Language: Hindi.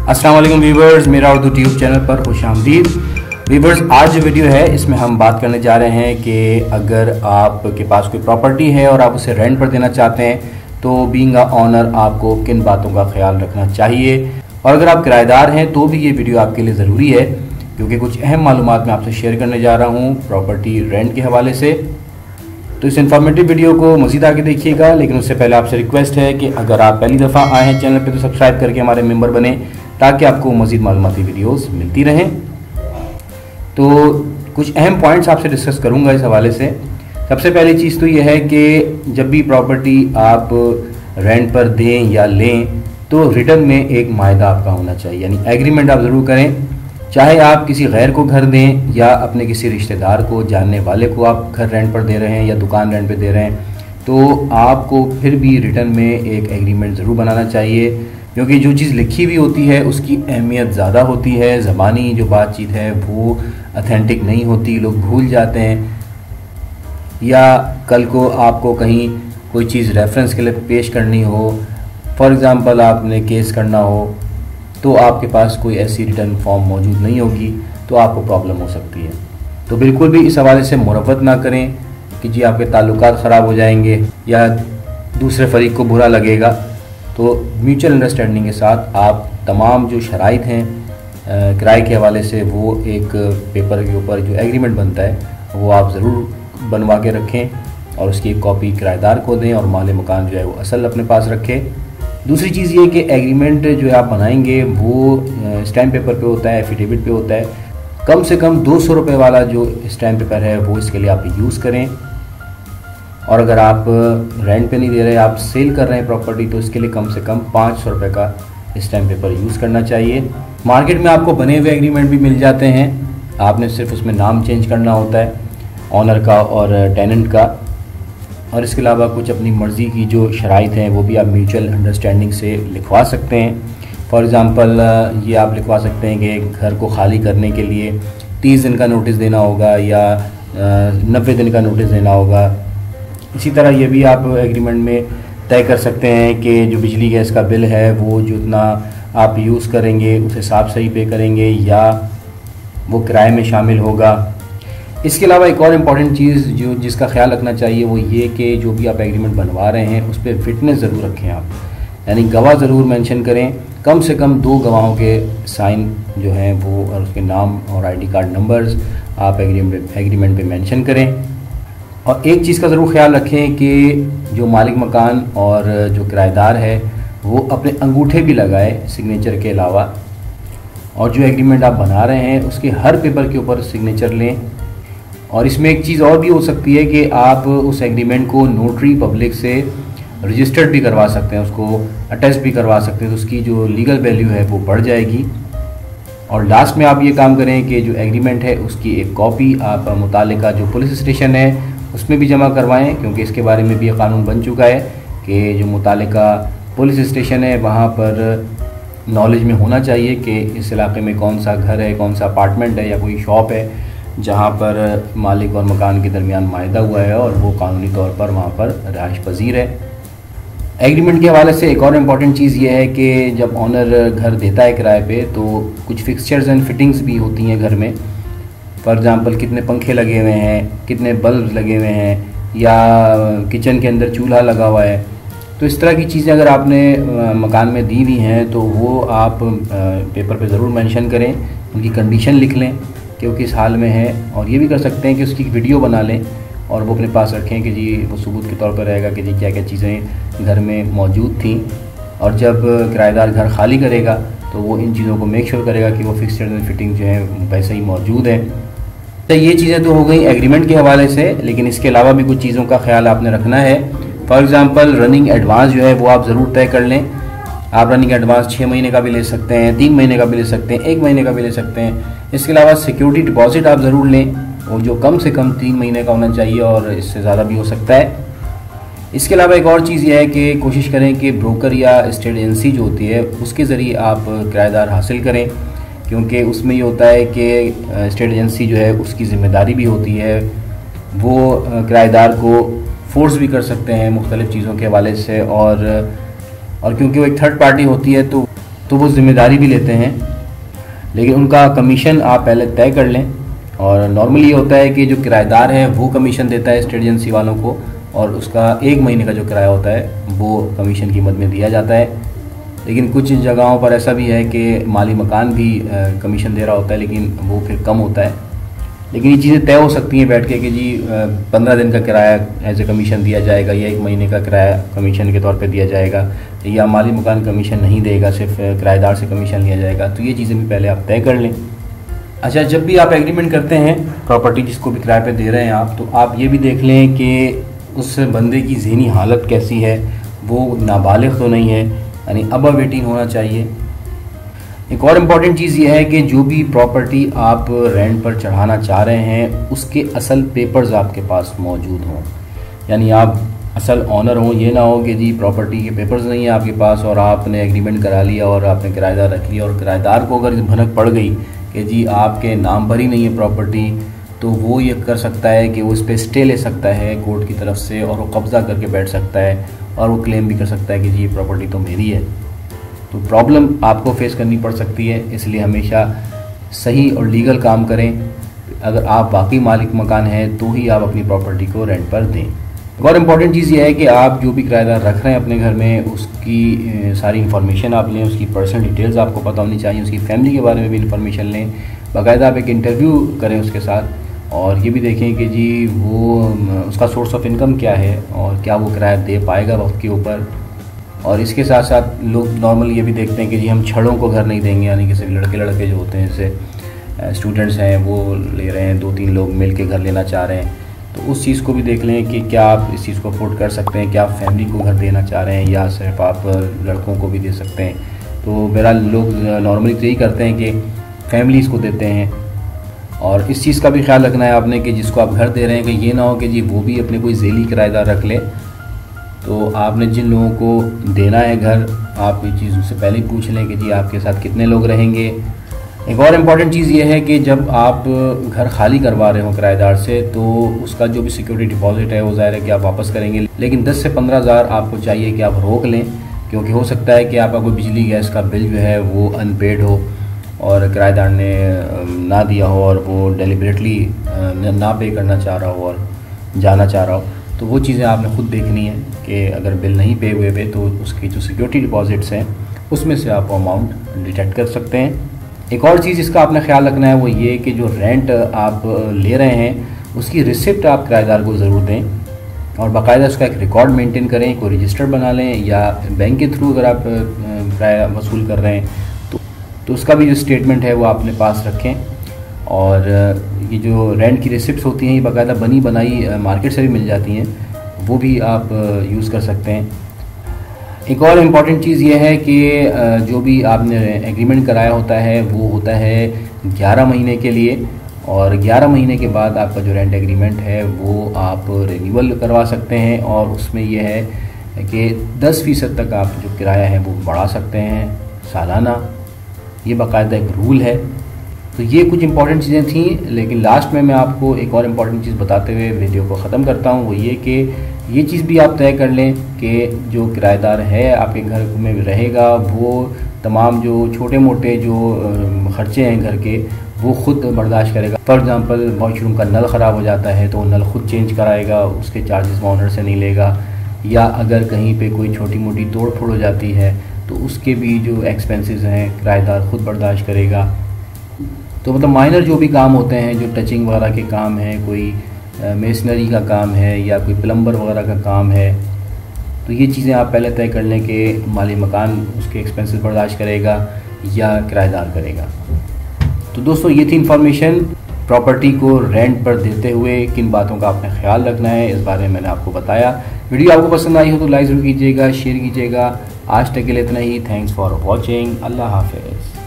अस्सलाम वालेकुम व्यूवर्स, मेरा उर्दू ट्यूब चैनल पर खुशामदीद। व्यूवर्स, आज जो वीडियो है इसमें हम बात करने जा रहे हैं कि अगर आपके पास कोई प्रॉपर्टी है और आप उसे रेंट पर देना चाहते हैं तो बीइंग अ ऑनर आपको किन बातों का ख्याल रखना चाहिए, और अगर आप किराएदार हैं तो भी ये वीडियो आपके लिए ज़रूरी है क्योंकि कुछ अहम मालूमात मैं आपसे शेयर करने जा रहा हूँ प्रॉपर्टी रेंट के हवाले से। तो इस इन्फॉर्मेटिव वीडियो को मज़ीद आगे देखिएगा, लेकिन उससे पहले आपसे रिक्वेस्ट है कि अगर आप पहली दफ़ा आए हैं चैनल पे तो सब्सक्राइब करके हमारे मेंबर बने ताकि आपको मज़ीद मालूमाती वीडियोस मिलती रहें। तो कुछ अहम पॉइंट्स आपसे डिस्कस करूंगा इस हवाले से। सबसे पहली चीज़ तो यह है कि जब भी प्रॉपर्टी आप रेंट पर दें या लें तो रिटर्न में एक मायदा आपका होना चाहिए, यानी एग्रीमेंट आप ज़रूर करें। चाहे आप किसी गैर को घर दें या अपने किसी रिश्तेदार को, जानने वाले को आप घर रेंट पर दे रहे हैं या दुकान रेंट पर दे रहे हैं, तो आपको फिर भी रिटर्न में एक एग्रीमेंट ज़रूर बनाना चाहिए, क्योंकि जो चीज़ लिखी हुई होती है उसकी अहमियत ज़्यादा होती है। ज़बानी जो बातचीत है वो अथेंटिक नहीं होती, लोग भूल जाते हैं, या कल को आपको कहीं कोई चीज़ रेफरेंस के लिए पेश करनी हो, फॉर एग्ज़ाम्पल आपने केस करना हो, तो आपके पास कोई ऐसी रिटर्न फॉर्म मौजूद नहीं होगी तो आपको प्रॉब्लम हो सकती है। तो बिल्कुल भी इस हवाले से मुरव्वत ना करें कि जी आपके ताल्लुकात ख़राब हो जाएंगे या दूसरे फरीक को बुरा लगेगा। तो म्यूचुअल अंडरस्टैंडिंग के साथ आप तमाम जो शराइत हैं किराए के हवाले से वो एक पेपर के ऊपर जो एग्रीमेंट बनता है वो आप ज़रूर बनवा के रखें और उसकी एक कॉपी किराएदार को दें और मालिक मकान जो है वो असल अपने पास रखें। दूसरी चीज़ ये कि एग्रीमेंट जो आप बनाएंगे वो स्टैम्प पेपर पे होता है, एफिडेविट पे होता है। कम से कम 200 रुपये वाला जो स्टैम्प पेपर है वो इसके लिए आप यूज़ करें, और अगर आप रेंट पे नहीं दे रहे, आप सेल कर रहे हैं प्रॉपर्टी, तो इसके लिए कम से कम 500 रुपये का स्टैम्प पेपर यूज़ करना चाहिए। मार्केट में आपको बने हुए एग्रीमेंट भी मिल जाते हैं, आपने सिर्फ उसमें नाम चेंज करना होता है ऑनर का और टेनेंट का, और इसके अलावा कुछ अपनी मर्ज़ी की जो शराइत हैं वो भी आप म्यूचुअल अंडरस्टैंडिंग से लिखवा सकते हैं। फॉर एग्ज़ाम्पल ये आप लिखवा सकते हैं कि घर को खाली करने के लिए 30 दिन का नोटिस देना होगा या 90 दिन का नोटिस देना होगा। इसी तरह ये भी आप एग्रीमेंट में तय कर सकते हैं कि जो बिजली गैस का बिल है वो जितना आप यूज़ करेंगे उस हिसाब से ही पे करेंगे या वो किराए में शामिल होगा। इसके अलावा एक और इम्पॉर्टेंट चीज़ जो जिसका ख्याल रखना चाहिए वो ये कि जो भी आप एग्रीमेंट बनवा रहे हैं उस पर विटनेस ज़रूर रखें आप, यानी गवाह ज़रूर मेंशन करें। कम से कम 2 गवाहों के साइन जो हैं वो और उसके नाम और आईडी कार्ड नंबर्स आप एग्रीमेंट पे मेंशन करें। और एक चीज़ का ज़रूर ख्याल रखें कि जो मालिक मकान और जो किराएदार है वो अपने अंगूठे भी लगाए सिग्नेचर के अलावा, और जो एग्रीमेंट आप बना रहे हैं उसके हर पेपर के ऊपर सिग्नेचर लें। और इसमें एक चीज़ और भी हो सकती है कि आप उस एग्रीमेंट को नोटरी पब्लिक से रजिस्टर्ड भी करवा सकते हैं, उसको अटैच भी करवा सकते हैं, तो उसकी जो लीगल वैल्यू है वो बढ़ जाएगी। और लास्ट में आप ये काम करें कि जो एग्रीमेंट है उसकी एक कॉपी आप मुतालिका जो पुलिस स्टेशन है उसमें भी जमा करवाएं, क्योंकि इसके बारे में भी ये कानून बन चुका है कि जो मुतालिका पुलिस स्टेशन है वहाँ पर नॉलेज में होना चाहिए कि इस इलाके में कौन सा घर है, कौन सा अपार्टमेंट है या कोई शॉप है जहाँ पर मालिक और मकान के दरमियान मायदा हुआ है और वो कानूनी तौर पर वहाँ पर रिहाइश पजीर है। एग्रीमेंट के हवाले से एक और इम्पॉर्टेंट चीज़ ये है कि जब ऑनर घर देता है किराए पे तो कुछ फिक्सचर्स एंड फिटिंग्स भी होती हैं घर में। फॉर एग्ज़ाम्पल कितने पंखे लगे हुए हैं, कितने बल्ब लगे हुए हैं, या किचन के अंदर चूल्हा लगा हुआ है। तो इस तरह की चीज़ें अगर आपने मकान में दी हुई हैं तो वो आप पेपर पे ज़रूर मेंशन करें, उनकी कंडीशन लिख लें कि वो किस हाल में है, और ये भी कर सकते हैं कि उसकी वीडियो बना लें और वो अपने पास रखें कि जी वो सबूत के तौर पर रहेगा कि जी क्या क्या चीज़ें घर में मौजूद थी, और जब किराएदार घर खाली करेगा तो वो इन चीज़ों को मेक श्योर करेगा कि वो फिक्सचर एंड फिटिंग जो है वैसे ही मौजूद है। तो ये चीज़ें तो हो गई एग्रीमेंट के हवाले से, लेकिन इसके अलावा भी कुछ चीज़ों का ख्याल आपने रखना है। फॉर एग्ज़ाम्पल रनिंग एडवांस जो है वो आप ज़रूर तय कर लें। आप रनिंग एडवांस 6 महीने का भी ले सकते हैं, 3 महीने का भी ले सकते हैं, 1 महीने का भी ले सकते हैं। इसके अलावा सिक्योरिटी डिपॉजिट आप ज़रूर लें, और जो कम से कम 3 महीने का होना चाहिए और इससे ज़्यादा भी हो सकता है। इसके अलावा एक और चीज़ यह है कि कोशिश करें कि ब्रोकर या स्टेट एजेंसी जो होती है उसके ज़रिए आप किराएदार हासिल करें, क्योंकि उसमें ये होता है कि स्टेट एजेंसी जो है उसकी ज़िम्मेदारी भी होती है, वो किराएदार को फोर्स भी कर सकते हैं मुख्तलिफ़ चीज़ों के हवाले से, और क्योंकि वो एक थर्ड पार्टी होती है तो तो वो जिम्मेदारी भी लेते हैं, लेकिन उनका कमीशन आप पहले तय कर लें। और नॉर्मली ये होता है कि जो किराएदार है वो कमीशन देता है स्टेट एजेंसी वालों को, और उसका 1 महीने का जो किराया होता है वो कमीशन की मद में दिया जाता है। लेकिन कुछ जगहों पर ऐसा भी है कि माली मकान भी कमीशन दे रहा होता है, लेकिन वो फिर कम होता है। लेकिन ये चीज़ें तय हो सकती हैं बैठ के कि जी 15 दिन का किराया एज ए कमीशन दिया जाएगा, या 1 महीने का किराया कमीशन के तौर पे दिया जाएगा, या माली मकान कमीशन नहीं देगा, सिर्फ किराएदार से कमीशन लिया जाएगा। तो ये चीज़ें भी पहले आप तय कर लें। अच्छा, जब भी आप एग्रीमेंट करते हैं प्रॉपर्टी जिसको भी किराए पे दे रहे हैं आप, तो आप ये भी देख लें कि उस बंदे की ज़हनी हालत कैसी है, वो नाबालिग तो नहीं है, यानी अबव 18 होना चाहिए। एक और इम्पॉर्टेंट चीज़ ये है कि जो भी प्रॉपर्टी आप रेंट पर चढ़ाना चाह रहे हैं उसके असल पेपर्स आपके पास मौजूद हों, यानी आप असल ऑनर हों। ये ना हो कि जी प्रॉपर्टी के पेपर्स नहीं है आपके पास और आपने एग्रीमेंट करा लिया और आपने किराएदार रख लिया, और किराएदार को अगर भनक पड़ गई कि जी आपके नाम पर ही नहीं है प्रॉपर्टी, तो वो ये कर सकता है कि वो इस पर स्टे ले सकता है कोर्ट की तरफ से, और वो कब्ज़ा करके बैठ सकता है, और वो क्लेम भी कर सकता है कि जी ये प्रॉपर्टी तो मेरी है। तो प्रॉब्लम आपको फेस करनी पड़ सकती है, इसलिए हमेशा सही और लीगल काम करें। अगर आप वाकई मालिक मकान हैं तो ही आप अपनी प्रॉपर्टी को रेंट पर दें। एक और इम्पॉर्टेंट चीज़ ये है कि आप जो भी किराएदार रख रहे हैं अपने घर में, उसकी सारी इन्फॉर्मेशन आप लें, उसकी पर्सनल डिटेल्स आपको पता होनी चाहिए, उसकी फैमिली के बारे में भी इन्फॉर्मेशन लें। बाकायदा आप एक इंटरव्यू करें उसके साथ, और ये भी देखें कि जी वो उसका सोर्स ऑफ इनकम क्या है और क्या वो किराया दे पाएगा वक्त के ऊपर। और इसके साथ साथ लोग नॉर्मल ये भी देखते हैं कि जी हम छड़ों को घर नहीं देंगे, यानी कि सिर्फ लड़के जो होते हैं, जैसे स्टूडेंट्स हैं वो ले रहे हैं, 2-3 लोग मिल के घर लेना चाह रहे हैं, तो उस चीज़ को भी देख लें कि क्या आप इस चीज़ को अफोर्ड कर सकते हैं, क्या आप फैमिली को घर देना चाह रहे हैं या सिर्फ आप लड़कों को भी दे सकते हैं। तो बहरहाल लोग नॉर्मली तो यही करते हैं कि फैमिलीज़ को देते हैं। और इस चीज़ का भी ख्याल रखना है आपने कि जिसको आप घर दे रहे हैं कि ये ना हो कि जी वो भी अपने कोई झेली किराएदार रख ले। तो आपने जिन लोगों को देना है घर, आप ये चीज़ उससे पहले ही पूछ लें कि जी आपके साथ कितने लोग रहेंगे। एक और इम्पॉर्टेंट चीज़ ये है कि जब आप घर खाली करवा रहे हो किराएदार से, तो उसका जो भी सिक्योरिटी डिपॉजिट है वो ज़ाहिर है कि आप वापस करेंगे, लेकिन 10 से 15 हज़ार आपको चाहिए कि आप रोक लें, क्योंकि हो सकता है कि आपका कोई बिजली गैस का बिल जो है वो अनपेड हो और किराएदार ने ना दिया हो और वो डेलिबरेटली ना पे करना चाह रहा हो और जाना चाह रहा हो। तो वो चीज़ें आपने खुद देखनी है कि अगर बिल नहीं पे हुए पे तो उसकी जो सिक्योरिटी डिपॉजिट्स हैं उसमें से आप अमाउंट डिटेक्ट कर सकते हैं। एक और चीज़ इसका आपने ख्याल रखना है वो ये कि जो रेंट आप ले रहे हैं उसकी रिसिप्ट आप किराएदार को ज़रूर दें, और बाकायदा उसका एक रिकॉर्ड मेंटेन करें, कोई रजिस्टर बना लें, या बैंक के थ्रू अगर आप किराया वसूल कर रहे हैं तो उसका भी जो स्टेटमेंट है वो अपने पास रखें। और ये जो रेंट की रिसिप्ट्स होती हैं ये बाकायदा बनी बनाई मार्केट से भी मिल जाती हैं, वो भी आप यूज़ कर सकते हैं। एक और इम्पॉर्टेंट चीज़ ये है कि जो भी आपने एग्रीमेंट कराया होता है वो होता है 11 महीने के लिए, और 11 महीने के बाद आपका जो रेंट एग्रीमेंट है वो आप रिन्यूअल करवा सकते हैं, और उसमें यह है कि 10% तक आप जो किराया है वो बढ़ा सकते हैं सालाना। ये बाकायदा एक रूल है। तो ये कुछ इंपॉर्टेंट चीज़ें थी, लेकिन लास्ट में मैं आपको एक और इम्पॉर्टेंट चीज़ बताते हुए वीडियो को ख़त्म करता हूँ, वो ये कि ये चीज़ भी आप तय कर लें कि जो किराएदार है आपके घर में रहेगा वो तमाम जो छोटे मोटे जो ख़र्चे हैं घर के वो ख़ुद बर्दाश्त करेगा। फॉर एग्ज़ाम्पल वॉशरूम का नल ख़राब हो जाता है तो नल ख़ुद चेंज कराएगा, उसके चार्जेस ऑनर से नहीं लेगा, या अगर कहीं पे कोई छोटी मोटी तोड़ फोड़ हो जाती है तो उसके भी जो एक्सपेंसेस हैं किराएदार ख़ुद बर्दाश्त करेगा। तो मतलब माइनर जो भी काम होते हैं, जो टचिंग वगैरह के काम हैं, कोई मेसनरी का काम है या कोई प्लम्बर वगैरह का काम है, तो ये चीज़ें आप पहले तय कर लें कि माली मकान उसके एक्सपेंसेस बर्दाश्त करेगा या किराएदार करेगा। तो दोस्तों ये थी इन्फॉर्मेशन, प्रॉपर्टी को रेंट पर देते हुए किन बातों का आपने ख्याल रखना है, इस बारे में मैंने आपको बताया। वीडियो आपको पसंद आई हो तो लाइक ज़रूर कीजिएगा, शेयर कीजिएगा। आज तक के लिए इतना ही। Thanks for watching. अल्लाह हाफिज़।